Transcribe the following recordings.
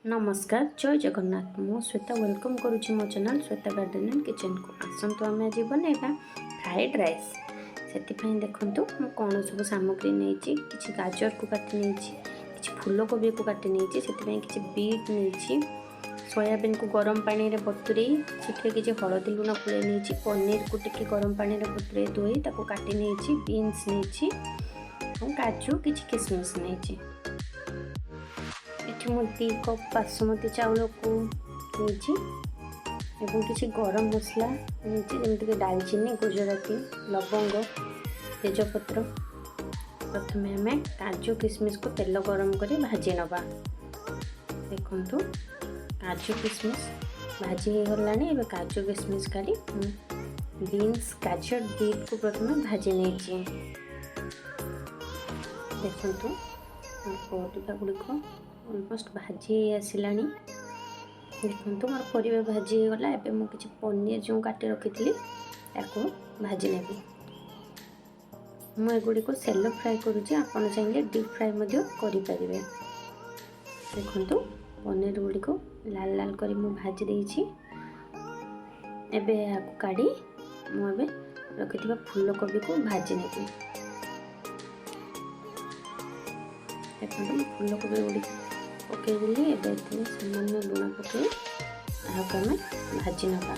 नमस्कार जय जगन्नाथ मु श्वेता वेलकम करुच्ची मो channel Shweta garden and kitchen को आसतु आम आज बनैबा फ्राइड राइस से देखु मु कौन सब सामग्री नहीं कि गाजर को काटी नहीं कि फूलकोबी को काटी नहीं से बीट नहीं सोयाबीन को गरम पानी रे बतुरे से किसी हलदी लुण पुले नहीं पनीर को टिके गरम पानी रे बतुरे धोई ताको काटी नहीं बीन्स नहीं काजू किसी किसमिश नहीं मु 2 कप बासमती चाउल को नहीं किसी गरम मसला नहीं जमीक दालचीनी गुजराती लवंग तेजपत्र प्रथम आम काजू किसमिश को तेल गरम कर भाजी नवा देखु काजू किसमिश भाजी हो गला काजू किसमिश काढ़ी बीन्स गाजर बीट को प्रथम भाजी नहीं देखु परिवा गुड़िक ऑलमोस्ट भाजी आसला देखो मोर परिवा भाजी गला एबे मु किछि पनीर जो काटी रखी थी भाजी नेबी मु एगुड़ी को सेलो फ्राए करुँची आपन चाहिए डीप फ्राए करें देखो पनीर गुड़ी को लाल लाल कर भाजी देछि एबे याको काढ़ी मुझे रखि फूलकोबी को भाजी नेबी देखो फूलकोबी गुड़ी पकईदेली एवं सामान्य लुण पकई आम भाजी नवा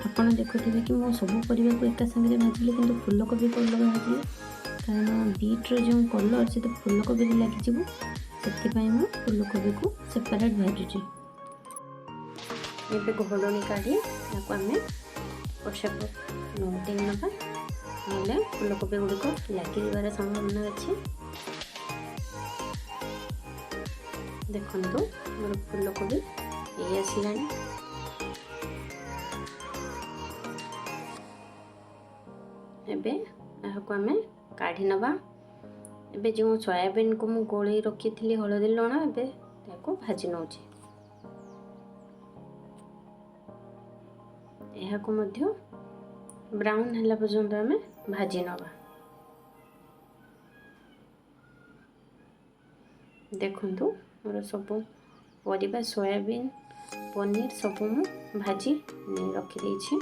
आपड़ देखुवे कि मो सब परिवा को एका संगे भाजिले कि फूलकोबी को अलग भाजिले कारण बीट्र जो कलर से तो फूलकोबी लगे से फूलकोबी को सेपरेट भाजुची एवं घोड़णी काढ़ी आम पोषक नोटिंग नवा ना फूलकोबी गुड़िक लगे संभावना अच्छी देखु मोर फूलकोबी ये आसला आम काढ़ी नवा एबे जो सोयाबीन को मु गोली रखी थी हलदी लुण एबे भाजी नौ ब्राउन है पर्यंत आम भाजी नवा देखु मोर सब परिवा सोयाबीन पनीर सब मु भाजी रखी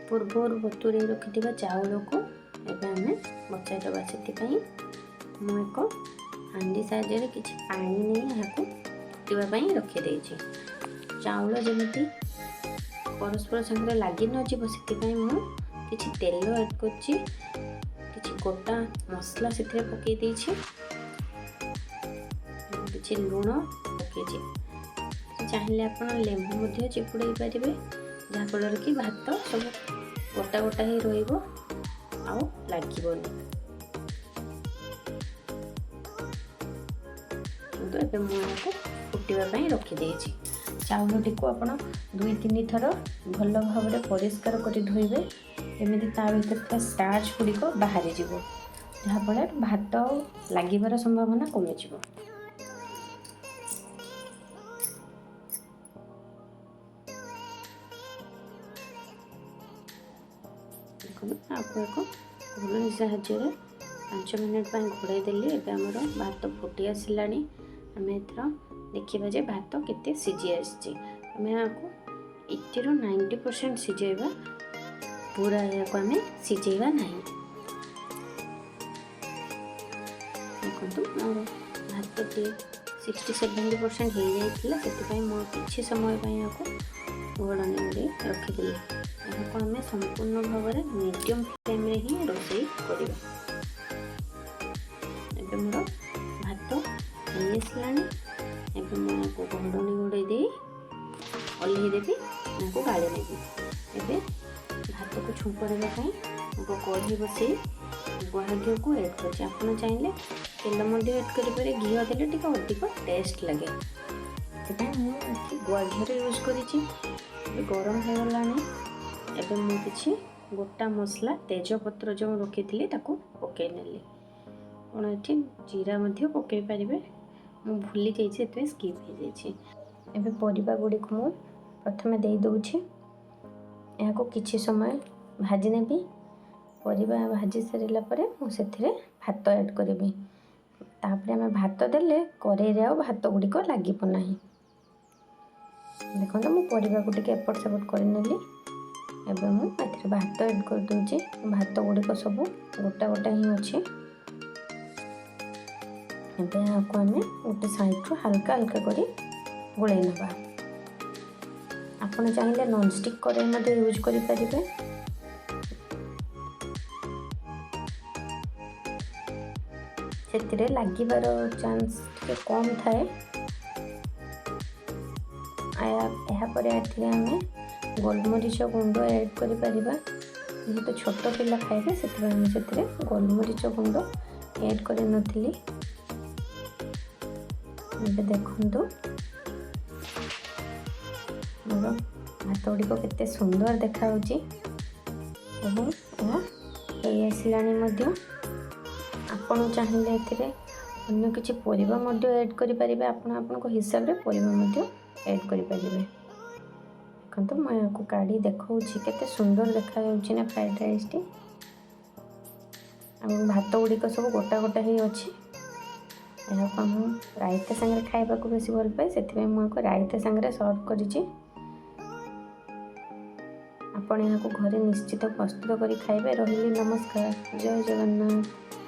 पूर्व बतुरे रखि चाउल को एवं आम बचाईदबा से मु एक हांडी साहाय्य किसी पानी नहीं यहाँ फुटापी रखीदे चाउल जमी परस्पर संगे लगी नजर से मुझे तेल ऐड कर गोटा मसला से पकई किसी लुण पकई चाहिए आप लेंबू चिपुड़ पारे जहाँफल कि भात सब गोटा गोटा ही रही लगनी किंतु मुझे फुटापी रखीदे चाउलटी को आप 2-3 थर भल भाव परिष्कार कर धोइबे एमती ता भर स्टार्च गुड़िक बाहरी जीव जहाँफल भात लगिबार संभावना कमिज आपको एक घोड़णी साहाय्य 5 मिनट घोड़े देली एमर भात फुटी आसला आम एथर देखा जे भात केते सीझी आम आपको 80 ରୁ 90% सीझेबा पूरा यहाँ आम सीझेबा नहीं देखो मोर भात 60-70% हो जाता से किसी समय यहाँ घोड़णी रखीदी यहाँ आम संपूर्ण भाव में मीडियम फ्लेम रे ही रोषे करवा मोर भात होसला मुझे घोड़णी घोड़े दे ओल्लैदेवी यहाँ गाड़ी नेबी एवं भात को छुंक देवाई कढ़ी बसई गुआ घी को एड कर चाहिए तेल एड कर घी देले टी अधिक टेस्ट लगे मुझे गुआ घी यूज कर गरम हो गला एवं मुझे गोटा मसला तेजपत्र जो रखी थी पकई नेली कौन ये जीरा पकई पारे मु भूली जाइए स्किप हो जाए परिवा गुड़ी को मु प्रथम दे दूची यहाँ किसी समय भाजी नेबी परिवा भाजी सारा मुझे भात ऐड करी तापर आम भात देले कड़े आ भात गुड़िक लगे ना। देखो मु परिवा को टिके एपट सेपट करनेली। एबे मु एथरे भात ऐड कर दूची। भात गुड़िक सब गोटा गोटा ही अच्छे। एबे आपको आम गोटे साइड रू हल्का हल्का करी गोले नवा। आपन चाहिए नॉन स्टिक कड़ाई मध्य यूज करि परिबे। सेतिरे लागिबार चांस टिके कम थाए। यापर आम गोलमरीच गुंड ऐड कर पारिबा। जेहेतु छोट पिला खाइबे से गोलमरीच गुंड ऐड कर नथिली। एबे देखंतु मोर भात गुड़िक केते सुंदर देखा होची एवं यह आसलानी मध्य। आपण चाहिए एथिरे अन्य किछि परिबा मध्य ऐड करि परिबे। आपण हिसाब रे परिबा मध्य ऐड करि परिबे। देखंतु मैं आपको काढ़ी देखौछि केते सुंदर देखा होछि ना फ्राइड राइस टी। भात गुड़िक सब गोटा गोटा ही अच्छी। यहाँ हम रायता सांगे खाइबा को बेसी भल पाए से मुझे रायता सांगे सर्व करिछि। आपण यहाँ को घरे निश्चित प्रस्तुत करी खाइबे। रहिली नमस्कार। जय जगन्नाथ।